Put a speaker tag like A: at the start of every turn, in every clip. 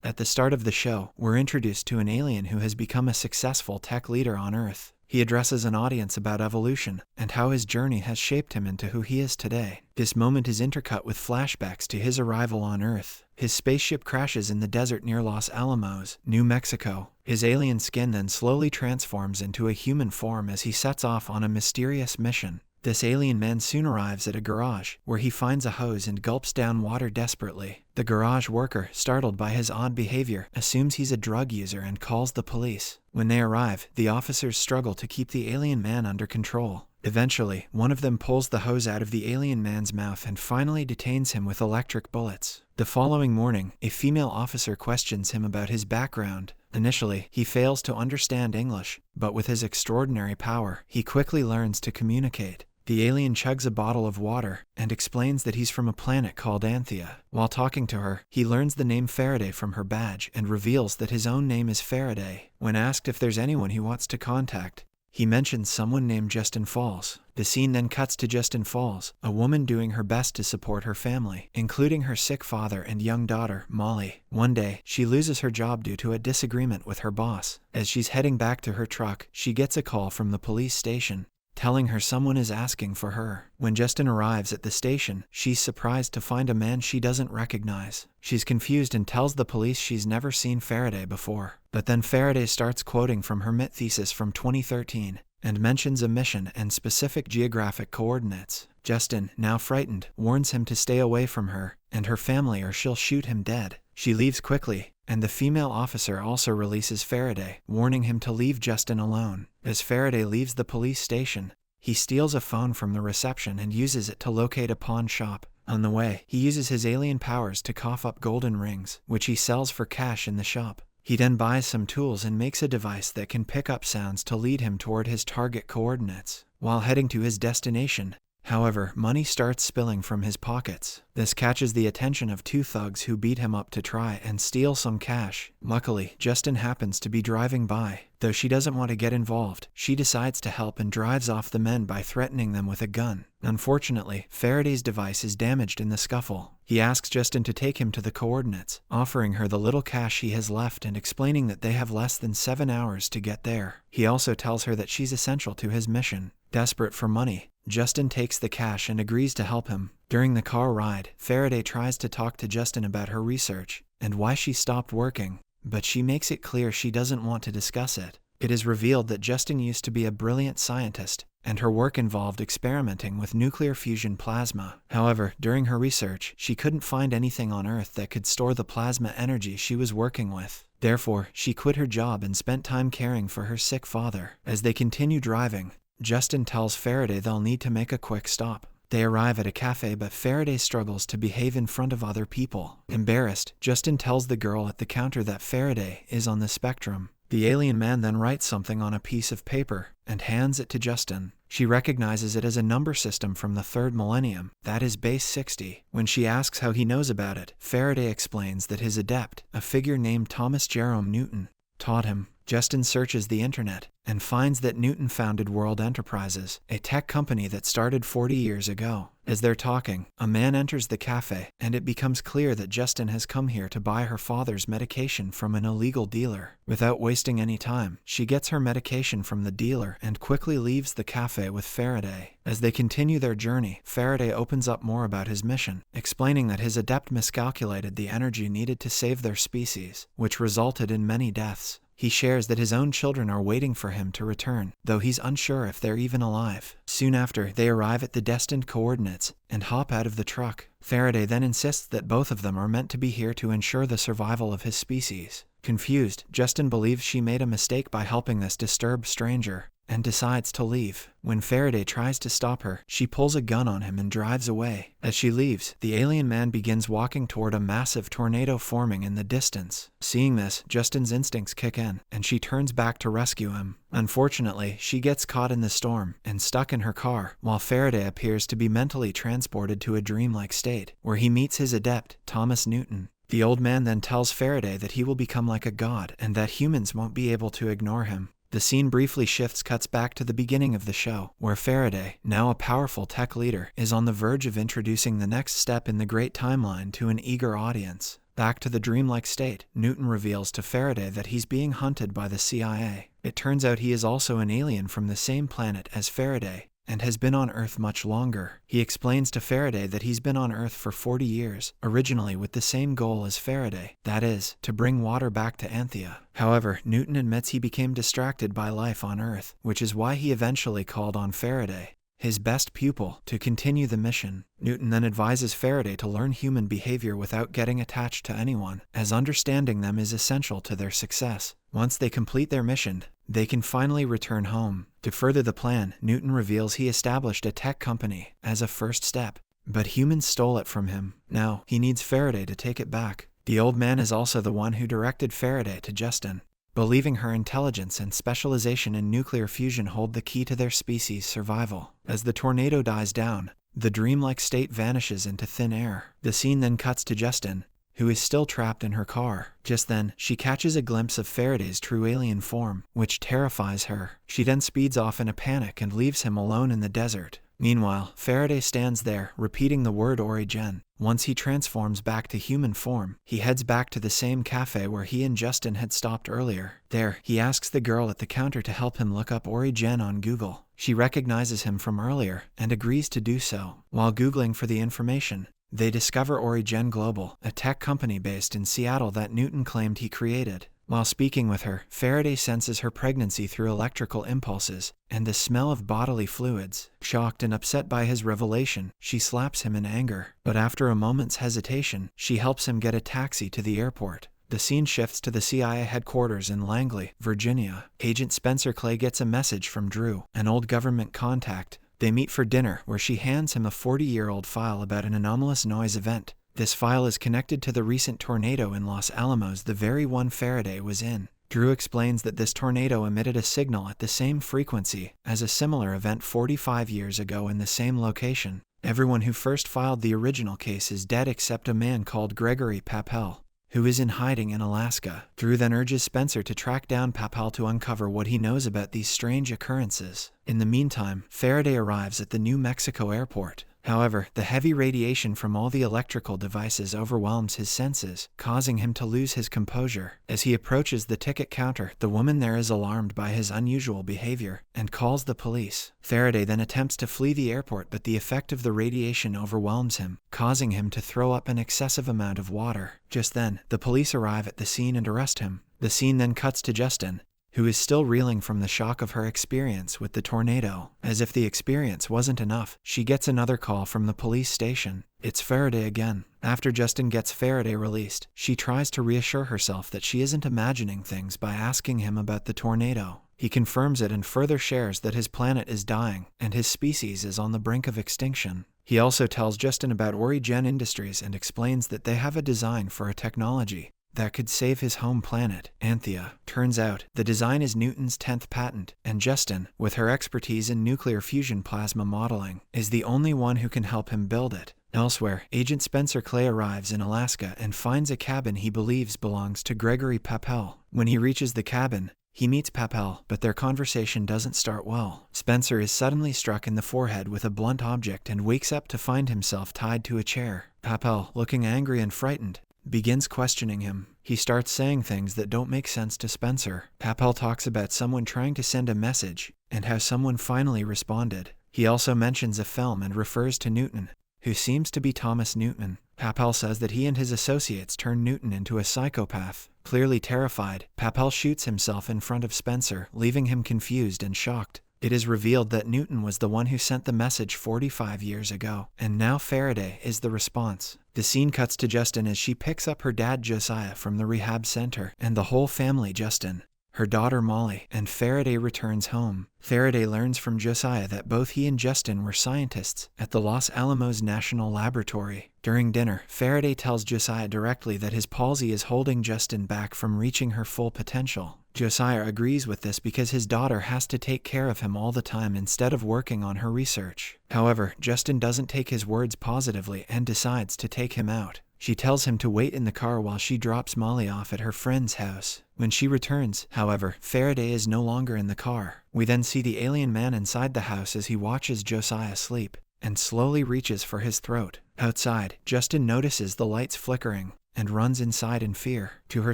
A: At the start of the show, we're introduced to an alien who has become a successful tech leader on Earth. He addresses an audience about evolution and how his journey has shaped him into who he is today. This moment is intercut with flashbacks to his arrival on Earth. His spaceship crashes in the desert near Los Alamos, New Mexico. His alien skin then slowly transforms into a human form as he sets off on a mysterious mission. This alien man soon arrives at a garage, where he finds a hose and gulps down water desperately. The garage worker, startled by his odd behavior, assumes he's a drug user and calls the police. When they arrive, the officers struggle to keep the alien man under control. Eventually, one of them pulls the hose out of the alien man's mouth and finally detains him with electric bullets. The following morning, a female officer questions him about his background. Initially, he fails to understand English, but with his extraordinary power, he quickly learns to communicate. The alien chugs a bottle of water and explains that he's from a planet called Anthea. While talking to her, he learns the name Faraday from her badge and reveals that his own name is Faraday. When asked if there's anyone he wants to contact, he mentions someone named Justin Falls. The scene then cuts to Justin Falls, a woman doing her best to support her family, including her sick father and young daughter, Molly. One day, she loses her job due to a disagreement with her boss. As she's heading back to her truck, she gets a call from the police station, telling her someone is asking for her. When Justin arrives at the station, she's surprised to find a man she doesn't recognize. She's confused and tells the police she's never seen Faraday before. But then Faraday starts quoting from her MIT thesis from 2013 and mentions a mission and specific geographic coordinates. Justin, now frightened, warns him to stay away from her and her family or she'll shoot him dead. She leaves quickly, and the female officer also releases Faraday, warning him to leave Justin alone. As Faraday leaves the police station, he steals a phone from the reception and uses it to locate a pawn shop. On the way, he uses his alien powers to cough up golden rings, which he sells for cash in the shop. He then buys some tools and makes a device that can pick up sounds to lead him toward his target coordinates. While heading to his destination, however, money starts spilling from his pockets. This catches the attention of two thugs who beat him up to try and steal some cash. Luckily, Justin happens to be driving by. Though she doesn't want to get involved, she decides to help and drives off the men by threatening them with a gun. Unfortunately, Faraday's device is damaged in the scuffle. He asks Justin to take him to the coordinates, offering her the little cash he has left and explaining that they have less than 7 hours to get there. He also tells her that she's essential to his mission. Desperate for money, Justin takes the cash and agrees to help him. During the car ride, Faraday tries to talk to Justin about her research and why she stopped working, but she makes it clear she doesn't want to discuss it. It is revealed that Justin used to be a brilliant scientist, and her work involved experimenting with nuclear fusion plasma. However, during her research, she couldn't find anything on Earth that could store the plasma energy she was working with. Therefore, she quit her job and spent time caring for her sick father. As they continue driving, Justin tells Faraday they'll need to make a quick stop. They arrive at a cafe, but Faraday struggles to behave in front of other people. Embarrassed, Justin tells the girl at the counter that Faraday is on the spectrum. The alien man then writes something on a piece of paper and hands it to Justin. She recognizes it as a number system from the 3rd millennium, that is base 60. When she asks how he knows about it, Faraday explains that his adept, a figure named Thomas Jerome Newton, taught him. Justin searches the internet and finds that Newton founded World Enterprises, a tech company that started 40 years ago. As they're talking, a man enters the cafe, and it becomes clear that Justin has come here to buy her father's medication from an illegal dealer. Without wasting any time, she gets her medication from the dealer and quickly leaves the cafe with Faraday. As they continue their journey, Faraday opens up more about his mission, explaining that his adept miscalculated the energy needed to save their species, which resulted in many deaths. He shares that his own children are waiting for him to return, though he's unsure if they're even alive. Soon after, they arrive at the destined coordinates and hop out of the truck. Faraday then insists that both of them are meant to be here to ensure the survival of his species. Confused, Justin believes she made a mistake by helping this disturbed stranger and decides to leave. When Faraday tries to stop her, she pulls a gun on him and drives away. As she leaves, the alien man begins walking toward a massive tornado forming in the distance. Seeing this, Justin's instincts kick in, and she turns back to rescue him. Unfortunately, she gets caught in the storm and stuck in her car, while Faraday appears to be mentally transported to a dreamlike state, where he meets his adept, Thomas Newton. The old man then tells Faraday that he will become like a god and that humans won't be able to ignore him. The scene briefly cuts back to the beginning of the show, where Faraday, now a powerful tech leader, is on the verge of introducing the next step in the Great Timeline to an eager audience. Back to the dreamlike state, Newton reveals to Faraday that he's being hunted by the CIA. It turns out he is also an alien from the same planet as Faraday, and has been on Earth much longer. He explains to Faraday that he's been on Earth for 40 years, originally with the same goal as Faraday, that is, to bring water back to Anthea. However, Newton admits he became distracted by life on Earth, which is why he eventually called on Faraday, his best pupil, to continue the mission. Newton then advises Faraday to learn human behavior without getting attached to anyone, as understanding them is essential to their success. Once they complete their mission, they can finally return home. To further the plan, Newton reveals he established a tech company as a first step, but humans stole it from him. Now, he needs Faraday to take it back. The old man is also the one who directed Faraday to Justin, believing her intelligence and specialization in nuclear fusion hold the key to their species' survival. As the tornado dies down, the dreamlike state vanishes into thin air. The scene then cuts to Justin, who is still trapped in her car. Just then, she catches a glimpse of Faraday's true alien form, which terrifies her. She then speeds off in a panic and leaves him alone in the desert. Meanwhile, Faraday stands there, repeating the word Origen. Once he transforms back to human form, he heads back to the same cafe where he and Justin had stopped earlier. There, he asks the girl at the counter to help him look up Origen on Google. She recognizes him from earlier, and agrees to do so. While Googling for the information, they discover Origen Global, a tech company based in Seattle that Newton claimed he created. While speaking with her, Faraday senses her pregnancy through electrical impulses and the smell of bodily fluids. Shocked and upset by his revelation, she slaps him in anger. But after a moment's hesitation, she helps him get a taxi to the airport. The scene shifts to the CIA headquarters in Langley, Virginia. Agent Spencer Clay gets a message from Drew, an old government contact. They meet for dinner, where she hands him a 40-year-old file about an anomalous noise event. This file is connected to the recent tornado in Los Alamos, the very one Faraday was in. Drew explains that this tornado emitted a signal at the same frequency as a similar event 45 years ago in the same location. Everyone who first filed the original case is dead except a man called Gregory Papel, who is in hiding in Alaska. Drew then urges Spencer to track down Papel to uncover what he knows about these strange occurrences. In the meantime, Faraday arrives at the New Mexico airport. However, the heavy radiation from all the electrical devices overwhelms his senses, causing him to lose his composure. As he approaches the ticket counter, the woman there is alarmed by his unusual behavior and calls the police. Faraday then attempts to flee the airport, but the effect of the radiation overwhelms him, causing him to throw up an excessive amount of water. Just then, the police arrive at the scene and arrest him. The scene then cuts to Justin, who is still reeling from the shock of her experience with the tornado. As if the experience wasn't enough, she gets another call from the police station. It's Faraday again. After Justin gets Faraday released, she tries to reassure herself that she isn't imagining things by asking him about the tornado. He confirms it and further shares that his planet is dying, and his species is on the brink of extinction. He also tells Justin about Origen Industries and explains that they have a design for a technology that could save his home planet, Anthea. Turns out, the design is Newton's 10th patent, and Justin, with her expertise in nuclear fusion plasma modeling, is the only one who can help him build it. Elsewhere, Agent Spencer Clay arrives in Alaska and finds a cabin he believes belongs to Gregory Papel. When he reaches the cabin, he meets Papel, but their conversation doesn't start well. Spencer is suddenly struck in the forehead with a blunt object and wakes up to find himself tied to a chair. Papel, looking angry and frightened, begins questioning him. He starts saying things that don't make sense to Spencer. Papel talks about someone trying to send a message, and how someone finally responded. He also mentions a film and refers to Newton, who seems to be Thomas Newton. Papel says that he and his associates turned Newton into a psychopath. Clearly terrified, Papel shoots himself in front of Spencer, leaving him confused and shocked. It is revealed that Newton was the one who sent the message 45 years ago, and now Faraday is the response. The scene cuts to Justin as she picks up her dad Josiah from the rehab center, and the whole family, Justin, her daughter Molly, and Faraday returns home. Faraday learns from Josiah that both he and Justin were scientists at the Los Alamos National Laboratory. During dinner, Faraday tells Josiah directly that his palsy is holding Justin back from reaching her full potential. Josiah agrees with this because his daughter has to take care of him all the time instead of working on her research. However, Justin doesn't take his words positively and decides to take him out. She tells him to wait in the car while she drops Molly off at her friend's house. When she returns, however, Faraday is no longer in the car. We then see the alien man inside the house as he watches Josiah sleep, and slowly reaches for his throat. Outside, Justin notices the lights flickering, and runs inside in fear. To her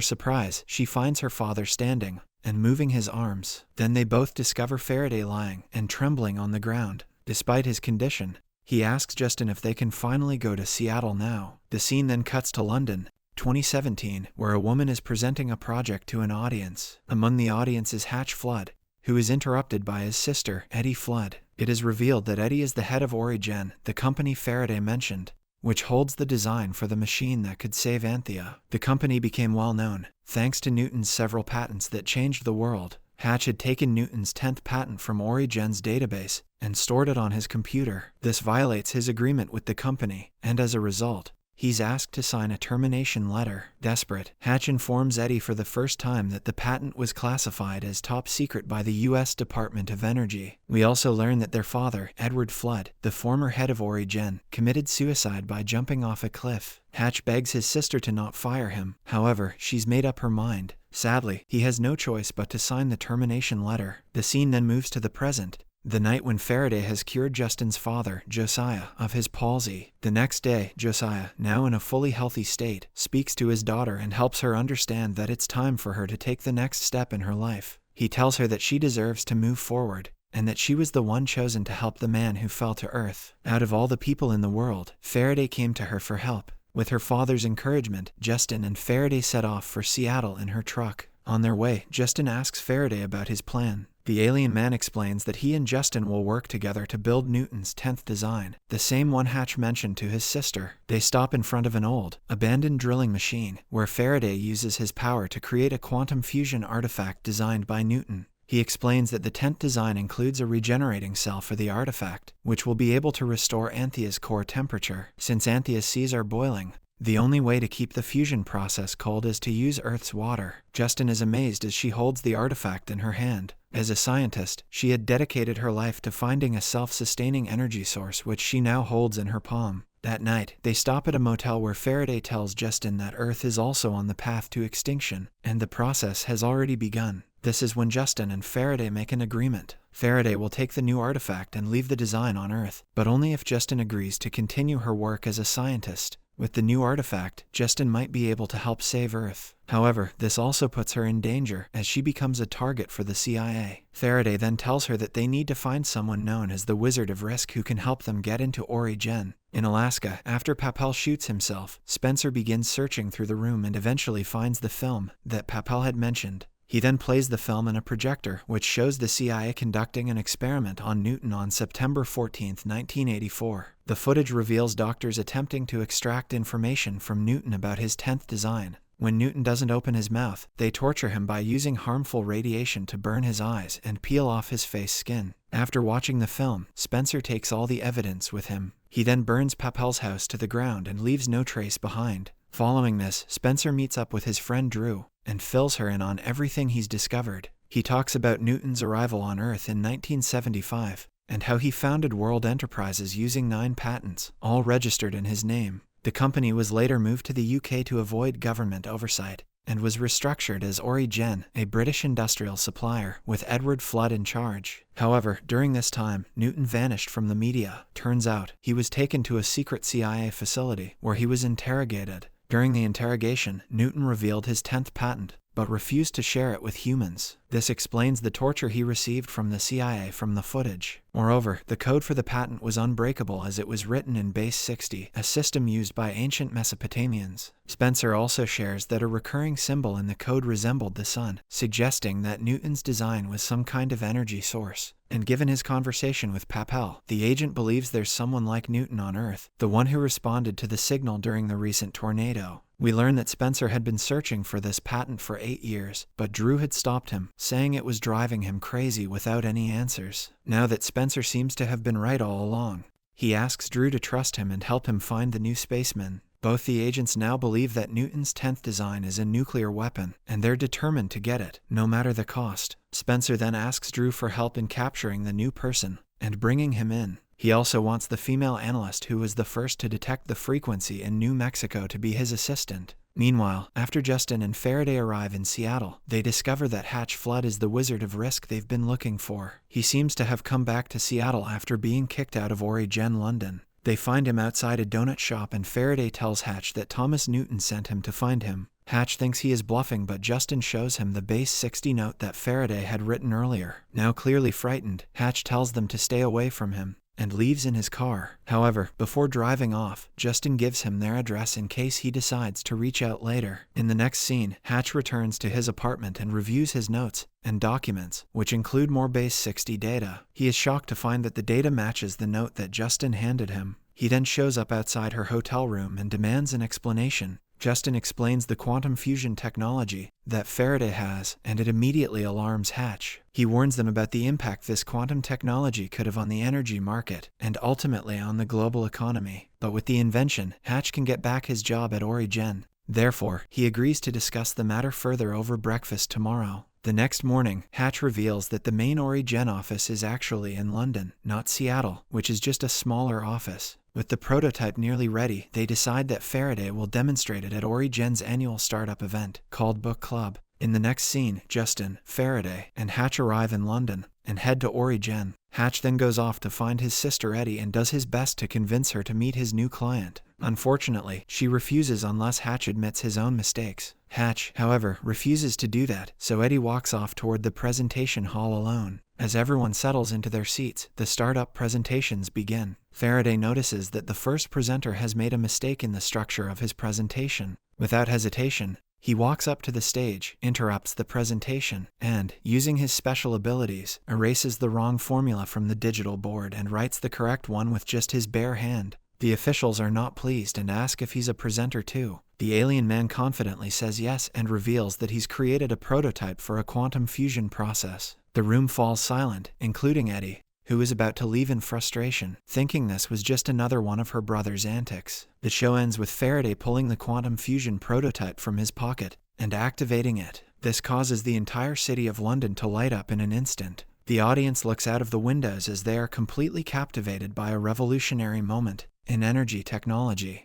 A: surprise, she finds her father standing and moving his arms. Then they both discover Faraday lying and trembling on the ground. Despite his condition, he asks Justin if they can finally go to Seattle now. The scene then cuts to London, 2017, where a woman is presenting a project to an audience. Among the audience is Hatch Flood, who is interrupted by his sister, Eddie Flood. It is revealed that Eddie is the head of Origen, the company Faraday mentioned, which holds the design for the machine that could save Anthea. The company became well known, thanks to Newton's several patents that changed the world. Hatch had taken Newton's 10th patent from Origen's database and stored it on his computer. This violates his agreement with the company, and as a result, he's asked to sign a termination letter. Desperate, Hatch informs Eddie for the first time that the patent was classified as top secret by the U.S. Department of Energy. We also learn that their father, Edward Flood, the former head of Origen, committed suicide by jumping off a cliff. Hatch begs his sister to not fire him. However, she's made up her mind. Sadly, he has no choice but to sign the termination letter. The scene then moves to the present, the night when Faraday has cured Justin's father, Josiah, of his palsy. The next day, Josiah, now in a fully healthy state, speaks to his daughter and helps her understand that it's time for her to take the next step in her life. He tells her that she deserves to move forward, and that she was the one chosen to help the man who fell to earth. Out of all the people in the world, Faraday came to her for help. With her father's encouragement, Justin and Faraday set off for Seattle in her truck. On their way, Justin asks Faraday about his plan. The alien man explains that he and Justin will work together to build Newton's 10th design, the same one Hatch mentioned to his sister. They stop in front of an old, abandoned drilling machine, where Faraday uses his power to create a quantum fusion artifact designed by Newton. He explains that the 10th design includes a regenerating cell for the artifact, which will be able to restore Anthea's core temperature. Since Anthea's seas are boiling, the only way to keep the fusion process cold is to use Earth's water. Justin is amazed as she holds the artifact in her hand. As a scientist, she had dedicated her life to finding a self-sustaining energy source which she now holds in her palm. That night, they stop at a motel where Faraday tells Justin that Earth is also on the path to extinction, and the process has already begun. This is when Justin and Faraday make an agreement. Faraday will take the new artifact and leave the design on Earth, but only if Justin agrees to continue her work as a scientist. With the new artifact, Justin might be able to help save Earth. However, this also puts her in danger as she becomes a target for the CIA. Faraday then tells her that they need to find someone known as the Wizard of Risk who can help them get into Origen. In Alaska, after Papel shoots himself, Spencer begins searching through the room and eventually finds the film that Papel had mentioned. He then plays the film in a projector, which shows the CIA conducting an experiment on Newton on September 14, 1984. The footage reveals doctors attempting to extract information from Newton about his 10th design. When Newton doesn't open his mouth, they torture him by using harmful radiation to burn his eyes and peel off his face skin. After watching the film, Spencer takes all the evidence with him. He then burns Papel's house to the ground and leaves no trace behind. Following this, Spencer meets up with his friend Drew and fills her in on everything he's discovered. He talks about Newton's arrival on Earth in 1975 and how he founded World Enterprises using 9 patents, all registered in his name. The company was later moved to the UK to avoid government oversight and was restructured as Origen, a British industrial supplier, with Edward Flood in charge. However, during this time, Newton vanished from the media. Turns out, he was taken to a secret CIA facility where he was interrogated. During the interrogation, Newton revealed his 10th patent, but refused to share it with humans. This explains the torture he received from the CIA from the footage. Moreover, the code for the patent was unbreakable as it was written in Base 60, a system used by ancient Mesopotamians. Spencer also shares that a recurring symbol in the code resembled the sun, suggesting that Newton's design was some kind of energy source. And given his conversation with Papel, the agent believes there's someone like Newton on Earth, the one who responded to the signal during the recent tornado. We learn that Spencer had been searching for this patent for 8 years, but Drew had stopped him, saying it was driving him crazy without any answers. Now that Spencer seems to have been right all along, he asks Drew to trust him and help him find the new spaceman. Both the agents now believe that Newton's 10th design is a nuclear weapon, and they're determined to get it, no matter the cost. Spencer then asks Drew for help in capturing the new person and bringing him in. He also wants the female analyst who was the first to detect the frequency in New Mexico to be his assistant. Meanwhile, after Justin and Faraday arrive in Seattle, they discover that Hatch Flood is the Wizard of Risk they've been looking for. He seems to have come back to Seattle after being kicked out of Origen London. They find him outside a donut shop and Faraday tells Hatch that Thomas Newton sent him to find him. Hatch thinks he is bluffing, but Justin shows him the base 60 note that Faraday had written earlier. Now clearly frightened, Hatch tells them to stay away from him and leaves in his car. However, before driving off, Justin gives him their address in case he decides to reach out later. In the next scene, Hatch returns to his apartment and reviews his notes and documents, which include more base 60 data. He is shocked to find that the data matches the note that Justin handed him. He then shows up outside her hotel room and demands an explanation. Justin explains the quantum fusion technology that Faraday has, and it immediately alarms Hatch. He warns them about the impact this quantum technology could have on the energy market, and ultimately on the global economy. But with the invention, Hatch can get back his job at Origen. Therefore, he agrees to discuss the matter further over breakfast tomorrow. The next morning, Hatch reveals that the main Origen office is actually in London, not Seattle, which is just a smaller office. With the prototype nearly ready, they decide that Faraday will demonstrate it at Origen's annual startup event, called Book Club. In the next scene, Justin, Faraday, and Hatch arrive in London and head to Origen. Hatch then goes off to find his sister Eddie and does his best to convince her to meet his new client. Unfortunately, she refuses unless Hatch admits his own mistakes. Hatch, however, refuses to do that, so Eddie walks off toward the presentation hall alone. As everyone settles into their seats, the startup presentations begin. Faraday notices that the first presenter has made a mistake in the structure of his presentation. Without hesitation, he walks up to the stage, interrupts the presentation, and, using his special abilities, erases the wrong formula from the digital board and writes the correct one with just his bare hand. The officials are not pleased and ask if he's a presenter too. The alien man confidently says yes and reveals that he's created a prototype for a quantum fusion process. The room falls silent, including Eddie, who is about to leave in frustration, thinking this was just another one of her brother's antics. The show ends with Faraday pulling the quantum fusion prototype from his pocket and activating it. This causes the entire city of London to light up in an instant. The audience looks out of the windows as they are completely captivated by a revolutionary moment in energy technology.